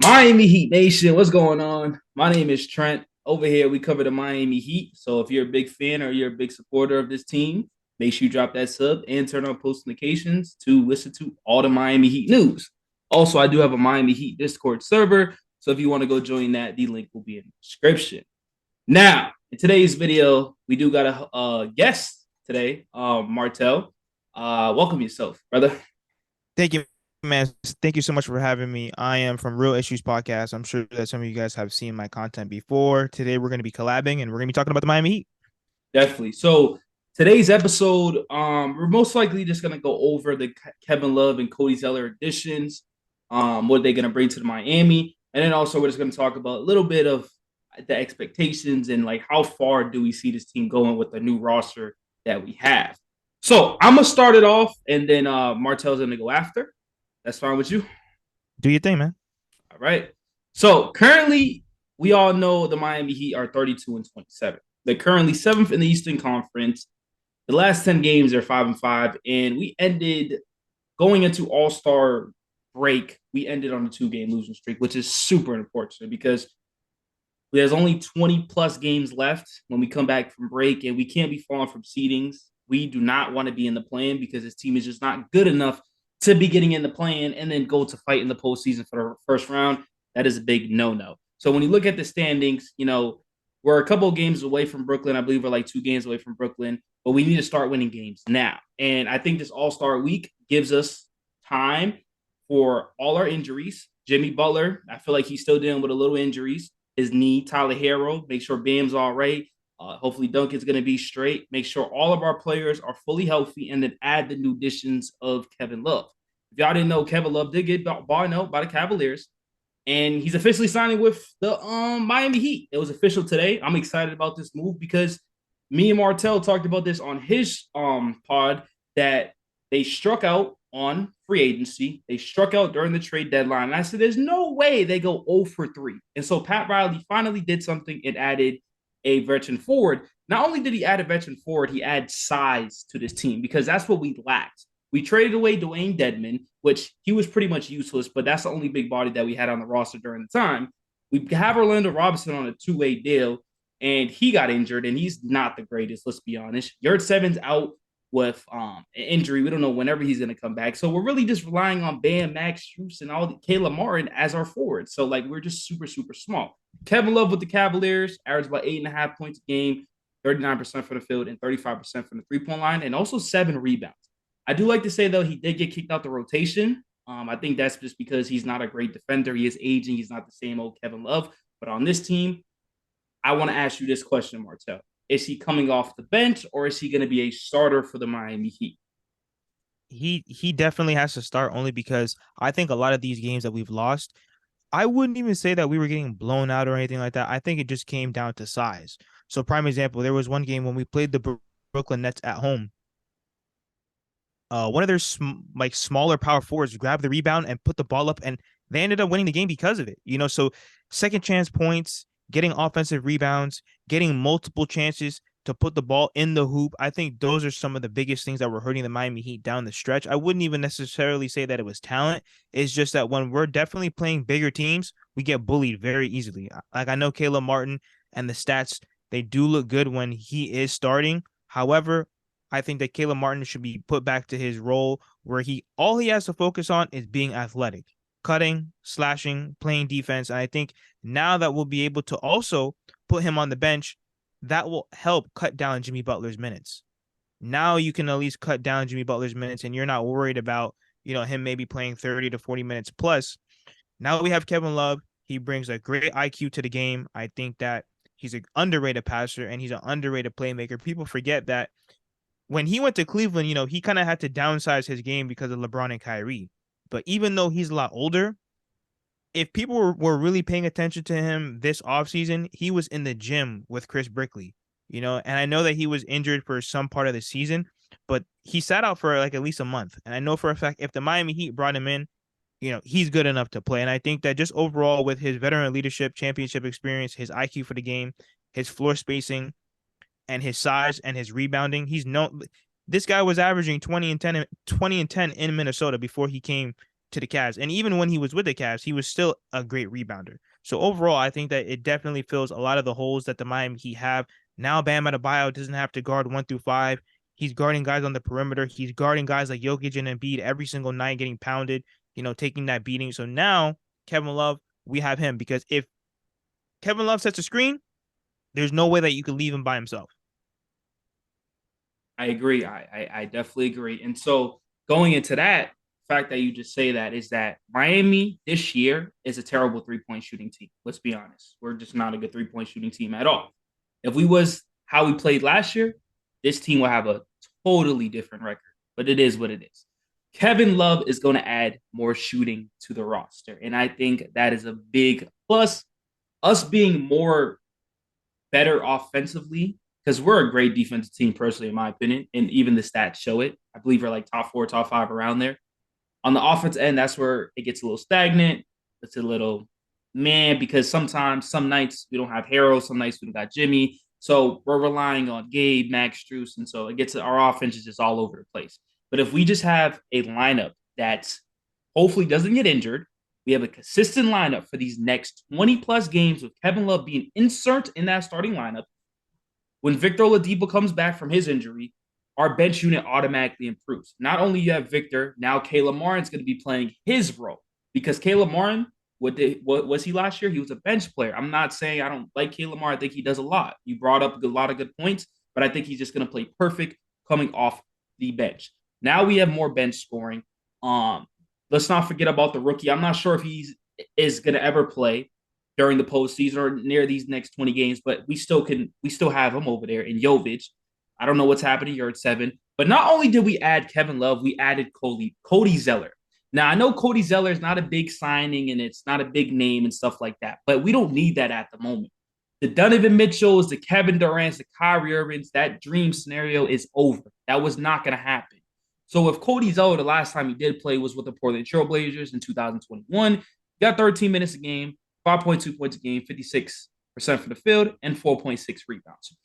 Miami Heat Nation, what's going on? My name is Trent. Over here, we cover the Miami Heat. So if you're a big fan or you're a big supporter of this team, make sure you drop that sub and turn on post notifications to listen to all the Miami Heat news. Also, I do have a Miami Heat Discord server. So if you want to go join that, the link will be in the description. Now, in today's video, we do got a guest today, Martel. Welcome yourself, brother. Thank you, man. Thank you so much for having me. I am from Real Issues Podcast. I'm sure that some of you guys have seen my content before. Today, we're going to be collabing and we're going to be talking about the Miami Heat. Definitely. So today's episode, we're most likely just gonna go over the Kevin Love and Cody Zeller additions, what they're gonna bring to the Miami, and then also we're just gonna talk about a little bit of the expectations and like how far do we see this team going with the new roster that we have. So I'm gonna start it off, and then Martel's gonna go after. That's fine with you. Do your thing, man. All right. So currently, we all know the Miami Heat are 32 and 27. They're currently seventh in the Eastern Conference. The last 10 games, they're 5-5. And we ended going into All-Star break. We ended on a 2-game losing streak, which is super unfortunate because there's only 20 plus games left when we come back from break, and we can't be falling from seedings. We do not want to be in the plan because this team is just not good enough to be getting in the plan and then go to fight in the postseason for the first round. That is a big no-no. So when you look at the standings, we're a couple of games away from Brooklyn. I believe we're like 2 games away from Brooklyn, but we need to start winning games now. And I think this All-Star week gives us time for all our injuries. Jimmy Butler, I feel like he's still dealing with a little injuries. His knee, Tyler Hero, make sure Bam's all right. Hopefully Duncan's going to be straight. Make sure all of our players are fully healthy, and then add the new additions of Kevin Love. If y'all didn't know, Kevin Love did get bought out by the Cavaliers, and he's officially signing with the Miami Heat. It was official today. I'm excited about this move because me and Martel talked about this on his pod that they struck out on free agency. They struck out during the trade deadline. And I said, there's no way they go 0 for 3. And so Pat Riley finally did something and added a veteran forward. Not only did he add a veteran forward, he added size to this team because that's what we lacked. We traded away Dwayne Dedman, which he was pretty much useless, but that's the only big body that we had on the roster during the time. We have Orlando Robinson on a 2-way deal, and he got injured, and he's not the greatest, let's be honest. Yurt7's out with an injury. We don't know whenever he's going to come back. So we're really just relying on Bam, Max Strus, and all the Caleb Martin as our forwards. So, like, we're just super, super small. Kevin Love with the Cavaliers averaged about 8.5 points a game, 39% from the field, and 35% from the three-point line, and also 7 rebounds. I do like to say, though, he did get kicked out the rotation. I think that's just because he's not a great defender. He is aging. He's not the same old Kevin Love. But on this team, I want to ask you this question, Martel. Is he coming off the bench, or is he going to be a starter for the Miami Heat? He definitely has to start only because I think a lot of these games that we've lost, I wouldn't even say that we were getting blown out or anything like that. I think it just came down to size. So prime example, there was one game when we played the Brooklyn Nets at home. One of their smaller power forwards grabbed the rebound and put the ball up, and they ended up winning the game because of it. So second chance points, getting offensive rebounds, getting multiple chances to put the ball in the hoop. I think those are some of the biggest things that were hurting the Miami Heat down the stretch. I wouldn't even necessarily say that it was talent. It's just that when we're definitely playing bigger teams, we get bullied very easily. Like, I know Caleb Martin and the stats, they do look good when he is starting. However, I think that Caleb Martin should be put back to his role where all he has to focus on is being athletic, cutting, slashing, playing defense. And I think now that we'll be able to also put him on the bench, that will help cut down Jimmy Butler's minutes. Now you can at least cut down Jimmy Butler's minutes, and you're not worried about, him maybe playing 30 to 40 minutes plus. Now we have Kevin Love. He brings a great IQ to the game. I think that he's an underrated passer and he's an underrated playmaker. People forget that when he went to Cleveland, he kind of had to downsize his game because of LeBron and Kyrie. But even though he's a lot older, if people were really paying attention to him this offseason, he was in the gym with Chris Brickley, and I know that he was injured for some part of the season, but he sat out for like at least a month. And I know for a fact if the Miami Heat brought him in, he's good enough to play. And I think that just overall with his veteran leadership, championship experience, his IQ for the game, his floor spacing, and his size and his rebounding, this guy was averaging 20 and 10 in Minnesota before he came to the Cavs. And even when he was with the Cavs, he was still a great rebounder. So overall, I think that it definitely fills a lot of the holes that the Miami Heat have. Now Bam Adebayo doesn't have to guard 1 through 5. He's guarding guys on the perimeter. He's guarding guys like Jokic and Embiid every single night, getting pounded, taking that beating. So now Kevin Love, we have him because if Kevin Love sets a screen, there's no way that you could leave him by himself. I agree. I definitely agree. And so going into that, fact that you just say that is that Miami this year is a terrible 3-point shooting team. Let's be honest. We're just not a good 3-point shooting team at all. If we was how we played last year, this team will have a totally different record. But it is what it is. Kevin Love is going to add more shooting to the roster. And I think that is a big plus. Us being more better offensively because we're a great defensive team, personally, in my opinion, and even the stats show it. I believe we're like top 4, top 5 around there. On the offense end, that's where it gets a little stagnant. It's a little man because sometimes some nights we don't have Harold, some nights we don't got Jimmy. So we're relying on Gabe, Max Struess, and so it gets our offense is just all over the place. But if we just have a lineup that hopefully doesn't get injured, we have a consistent lineup for these next 20 plus games with Kevin Love being insert in that starting lineup. When Victor Oladipo comes back from his injury, our bench unit automatically improves. Not only you have Victor, now Caleb Martin's going to be playing his role because Caleb Martin, what was he last year? He was a bench player. I'm not saying I don't like Caleb Martin. I think he does a lot. You brought up a lot of good points, but I think he's just going to play perfect coming off the bench. Now we have more bench scoring. Let's not forget about the rookie. I'm not sure if he's is going to ever play during the postseason or near these next 20 games, but we still have him over there in Jovic. I don't know what's happening. You're at 7. But not only did we add Kevin Love, we added Cody Zeller. Now I know Cody Zeller is not a big signing and it's not a big name and stuff like that, but we don't need that at the moment. The Donovan Mitchells, the Kevin Durant's, the Kyrie Irvings, that dream scenario is over. That was not going to happen. So if Cody Zeller, the last time he did play was with the Portland Trail Blazers in 2021, he got 13 minutes a game, 5.2 points a game, 56% for the field, and 4.6 rebounds.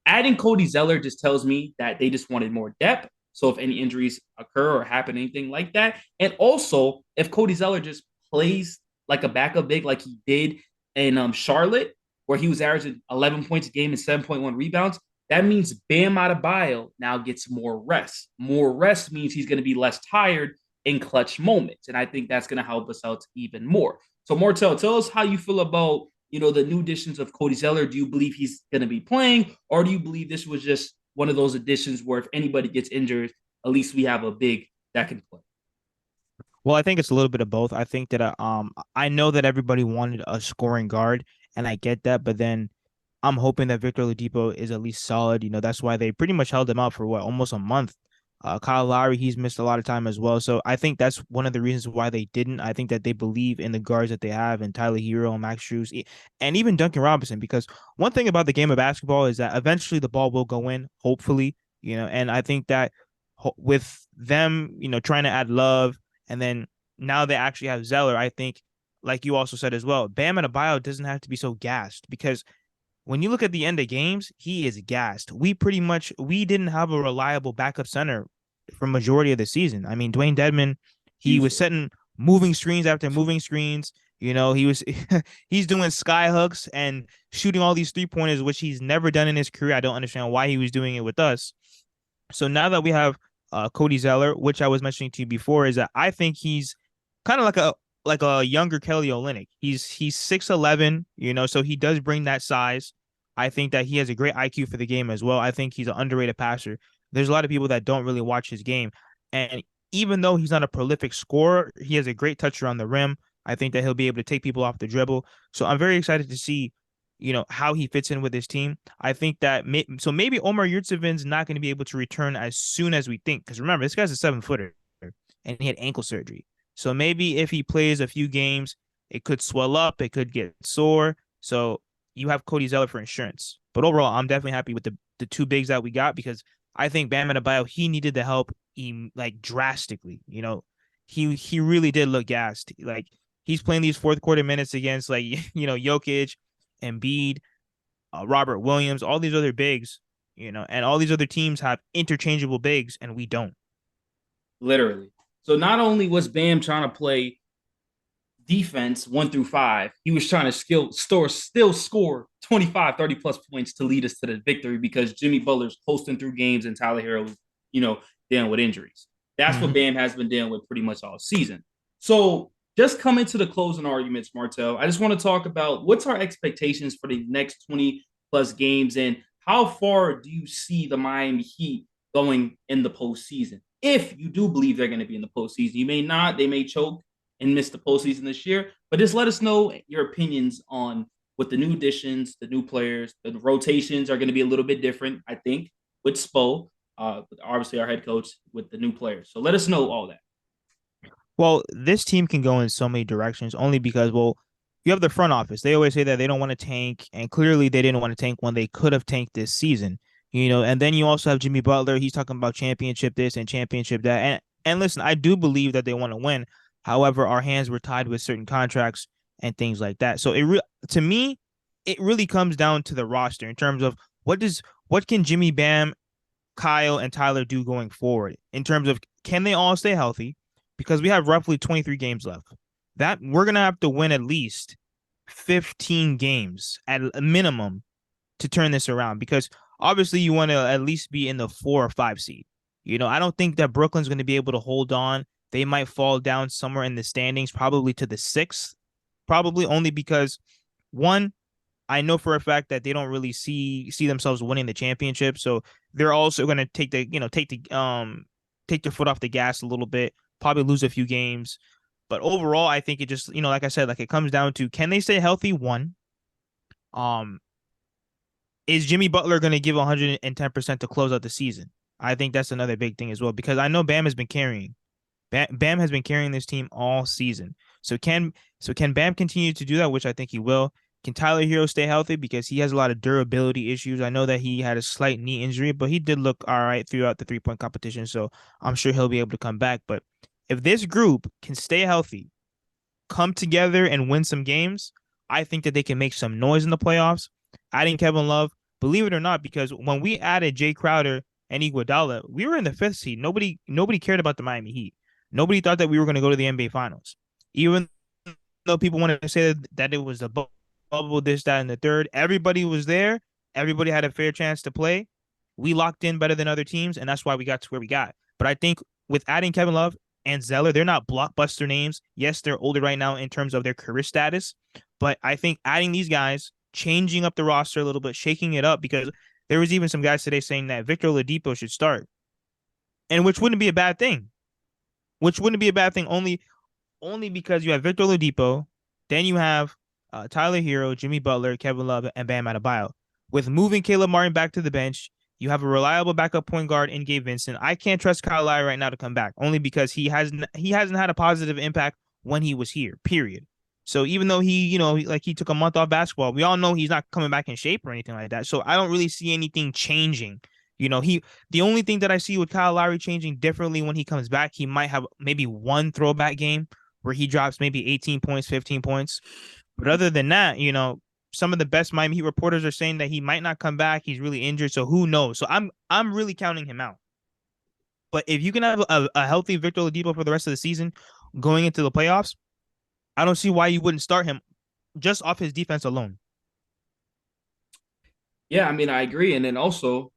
Adding Cody Zeller just tells me that they just wanted more depth. So if any injuries occur or happen, anything like that. And also, if Cody Zeller just plays like a backup big like he did in Charlotte, where he was averaging 11 points a game and 7.1 rebounds, that means Bam Adebayo now gets more rest. More rest means he's going to be less tired in clutch moments. And I think that's going to help us out even more. So, Martel, tell us how you feel about the new additions of Cody Zeller. Do you believe he's going to be playing, or do you believe this was just one of those additions where if anybody gets injured, at least we have a big that can play? Well, I think it's a little bit of both. I think that I know that everybody wanted a scoring guard, and I get that, but then I'm hoping that Victor Oladipo is at least solid. That's why they pretty much held him out for what, almost a month. Kyle Lowry, he's missed a lot of time as well. So I think that's one of the reasons why they didn't. I think that they believe in the guards that they have and Tyler Hero and Max Strus and even Duncan Robinson, because one thing about the game of basketball is that eventually the ball will go in, hopefully, and I think that with them, trying to add Love and then now they actually have Zeller, I think, like you also said as well, Bam Adebayo doesn't have to be so gassed because when you look at the end of games, he is gassed. We didn't have a reliable backup center for majority of the season. I mean, Dwayne Dedman, he was Usually. setting moving screens after moving screens. He was he's doing sky hooks and shooting all these 3-pointers, which he's never done in his career. I don't understand why he was doing it with us. So now that we have Cody Zeller, which I was mentioning to you before, is that I think he's kind of like a younger Kelly Olynyk. He's 6'11", so he does bring that size. I think that he has a great IQ for the game as well. I think he's an underrated passer. There's a lot of people that don't really watch his game. And even though he's not a prolific scorer, he has a great touch around the rim. I think that he'll be able to take people off the dribble. So I'm very excited to see, how he fits in with his team. I think that maybe Omar Yurtseven's not going to be able to return as soon as we think. Because remember, this guy's a 7-footer and he had ankle surgery. So maybe if he plays a few games, it could swell up, it could get sore. So you have Cody Zeller for insurance. But overall, I'm definitely happy with the two bigs that we got because I think Bam Adebayo, he needed the help like drastically. He really did look gassed. Like he's playing these fourth quarter minutes against like Jokic, Embiid, Robert Williams, all these other bigs, and all these other teams have interchangeable bigs and we don't. Literally. So not only was Bam trying to play defense 1 through 5, he was trying to still score 25, 30 plus points to lead us to the victory because Jimmy Butler's posting through games and Tyler Hero was, dealing with injuries. That's what Mm-hmm. Bam has been dealing with pretty much all season. So just coming to the closing arguments, Martel, I just want to talk about what's our expectations for the next 20 plus games and how far do you see the Miami Heat going in the postseason? If you do believe they're going to be in the postseason, you may not, they may choke and miss the postseason this year. But just let us know your opinions on with the new additions, the new players, the rotations are going to be a little bit different, I think, with Spo, obviously our head coach with the new players. So let us know all that. Well, this team can go in so many directions only because, well, you have the front office. They always say that they don't want to tank, and clearly they didn't want to tank when they could have tanked this season. And then you also have Jimmy Butler. He's talking about championship this and championship that. And listen, I do believe that they want to win. However, our hands were tied with certain contracts and things like that. So to me, it really comes down to the roster in terms of what can Jimmy Bam, Kyle, and Tyler do going forward in terms of can they all stay healthy? Because we have roughly 23 games left. That we're gonna have to win at least 15 games at a minimum to turn this around. Because obviously you want to at least be in the 4 or 5 seed. I don't think that Brooklyn's going to be able to hold on. They might fall down somewhere in the standings, probably to the sixth, probably only because one, I know for a fact that they don't really see themselves winning the championship, so they're also going to take their foot off the gas a little bit, probably lose a few games. But overall, I think it just like I said, like it comes down to can they stay healthy? One, um, is Jimmy Butler going to give 110% to close out the season? I think that's another big thing as well because I know Bam has been carrying. Bam has been carrying this team all season. So can Bam continue to do that, which I think he will? Can Tyler Hero stay healthy because he has a lot of durability issues? I know that he had a slight knee injury, but he did look all right throughout the 3-point competition, so I'm sure he'll be able to come back. But if this group can stay healthy, come together and win some games, I think that they can make some noise in the playoffs. Adding Kevin Love, believe it or not, because when we added Jay Crowder and Iguodala, we were in the 5th seed. Nobody cared about the Miami Heat. Nobody thought that we were going to go to the NBA Finals, even though people wanted to say that it was the bubble, this, that, and the third. Everybody was there. Everybody had a fair chance to play. We locked in better than other teams, and that's why we got to where we got. But I think with adding Kevin Love and Zeller, they're not blockbuster names. Yes, they're older right now in terms of their career status, but I think adding these guys, changing up the roster a little bit, shaking it up, because there was even some guys today saying that Victor Oladipo should start, and which wouldn't be a bad thing. Only because you have Victor Oladipo, then you have Tyler Hero, Jimmy Butler, Kevin Love, and Bam Adebayo. With moving Caleb Martin back to the bench, you have a reliable backup point guard in Gabe Vincent. I can't trust Kyle Lowry right now to come back, only because he hasn't had a positive impact when he was here. Period. So even though he took a month off basketball, we all know he's not coming back in shape or anything like that. So I don't really see anything changing. The only thing that I see with Kyle Lowry changing differently when he comes back, he might have maybe one throwback game where he drops maybe 18 points, 15 points. But other than that, some of the best Miami Heat reporters are saying that he might not come back. He's really injured, so who knows? So I'm really counting him out. But if you can have a healthy Victor Oladipo for the rest of the season going into the playoffs, I don't see why you wouldn't start him just off his defense alone. Yeah, I mean, I agree. And then also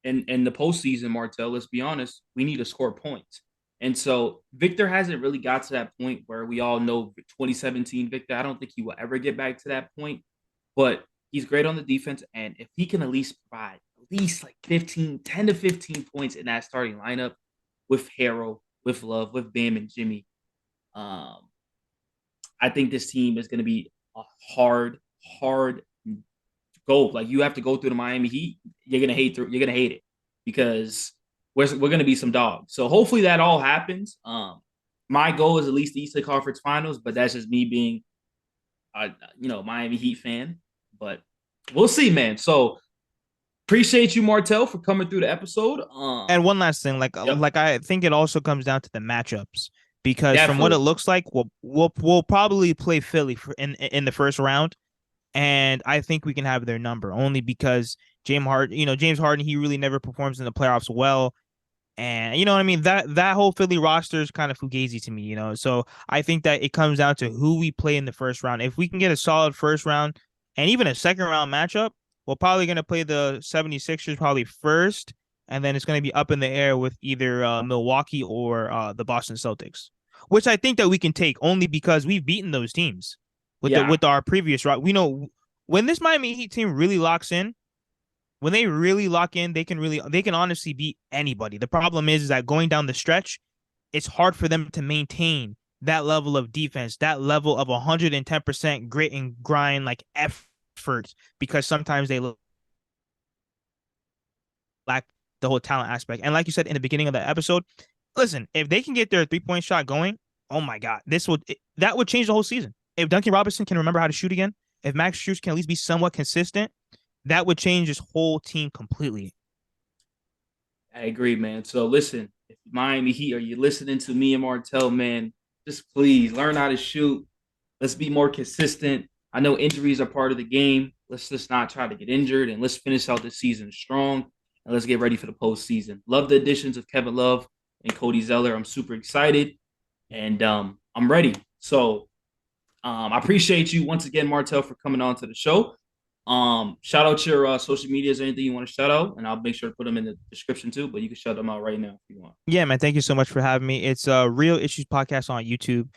in the postseason, Martel, let's be honest, we need to score points. And so Victor hasn't really got to that point where we all know 2017 Victor. I don't think he will ever get back to that point, but he's great on the defense. And if he can at least provide at least like 10 to 15 points in that starting lineup with Harrell, with Love, with Bam and Jimmy, um, I think this team is going to be a hard go. Like you have to go through the Miami Heat. You're gonna hate it because we're gonna be some dogs. So hopefully that all happens. My goal is at least the Eastern Conference Finals, but that's just me being a Miami Heat fan. But we'll see, man. So appreciate you, Martel, for coming through the episode. And one last thing, like Yep, like I think it also comes down to the matchups because from what it definitely. looks like, we'll probably play Philly in the first round, and I think we can have their number only because James Harden, he really never performs in the playoffs well. And you know what I mean? That whole Philly roster is kind of fugazi to me, So I think that it comes down to who we play in the first round. If we can get a solid first round and even a second round matchup, we're probably going to play the 76ers probably first, and then it's going to be up in the air with either Milwaukee or the Boston Celtics, which I think that we can take only because we've beaten those teams Yeah, with our previous route. We know when this Miami Heat team really locks in, when they really lock in, they can honestly beat anybody. The problem is that going down the stretch, it's hard for them to maintain that level of defense, that level of 110% grit and grind like effort, because sometimes they lack the whole talent aspect. And like you said in the beginning of the episode, listen, if they can get their 3-point shot going, oh my god, that would change the whole season. If Duncan Robinson can remember how to shoot again, if Max Strus can at least be somewhat consistent, that would change this whole team completely. I agree, man. So listen, if Miami Heat, are you listening to me and Martell, man? Just please learn how to shoot. Let's be more consistent. I know injuries are part of the game. Let's just not try to get injured, and let's finish out the season strong, and let's get ready for the postseason. Love the additions of Kevin Love and Cody Zeller. I'm super excited, and I'm ready. So I appreciate you once again, Martell, for coming on to the show. Shout out your social medias or anything you want to shout out, and I'll make sure to put them in the description too. But you can shout them out right now if you want. Yeah, man. Thank you so much for having me. It's a Real Issues podcast on YouTube.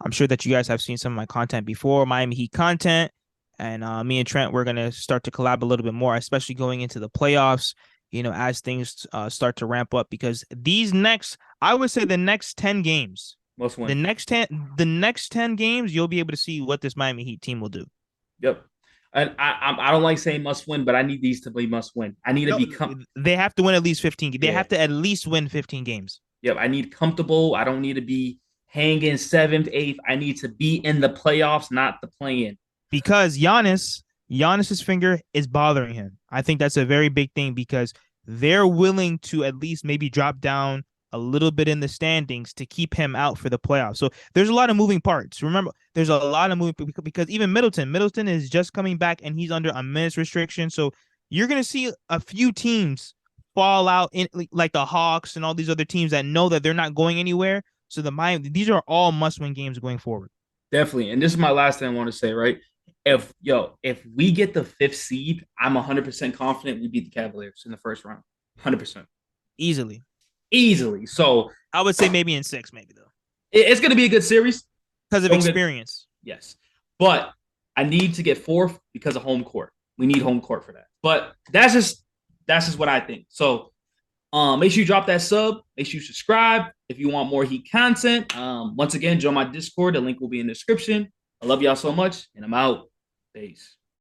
I'm sure that you guys have seen some of my content before, Miami Heat content. And me and Trent, we're going to start to collab a little bit more, especially going into the playoffs, as things start to ramp up. Because I would say the next 10 games, Must win. the next 10 games, you'll be able to see what this Miami Heat team will do. Yep. And I don't like saying must win, but I need these to be must win. I need to No, become. they have to win at least 15. They Yeah. have to at least win 15 games. Yep. I need comfortable. I don't need to be hanging seventh, eighth. I need to be in the playoffs, not the play-in. Because Giannis's finger is bothering him. I think that's a very big thing because they're willing to at least maybe drop down a little bit in the standings to keep him out for the playoffs. So there's a lot of moving parts. Remember, there's a lot of moving because even Middleton is just coming back and he's under a minutes restriction. So you're gonna see a few teams fall out in like the Hawks and all these other teams that know that they're not going anywhere. So these are all must-win games going forward. Definitely. And this is my last thing I want to say, right? If we get the fifth seed, I'm 100% confident we beat the Cavaliers in the first round. 100%. Easily. Easily. So I would say maybe in 6, maybe though, it's going to be a good series. because of experience. Yes. But I need to get fourth because of home court. We need home court for that. But that's just what I think. So make sure you drop that sub. Make sure you subscribe if you want more Heat content. Once again, join my Discord. The link will be in the description. I love y'all so much, and I'm out. Peace.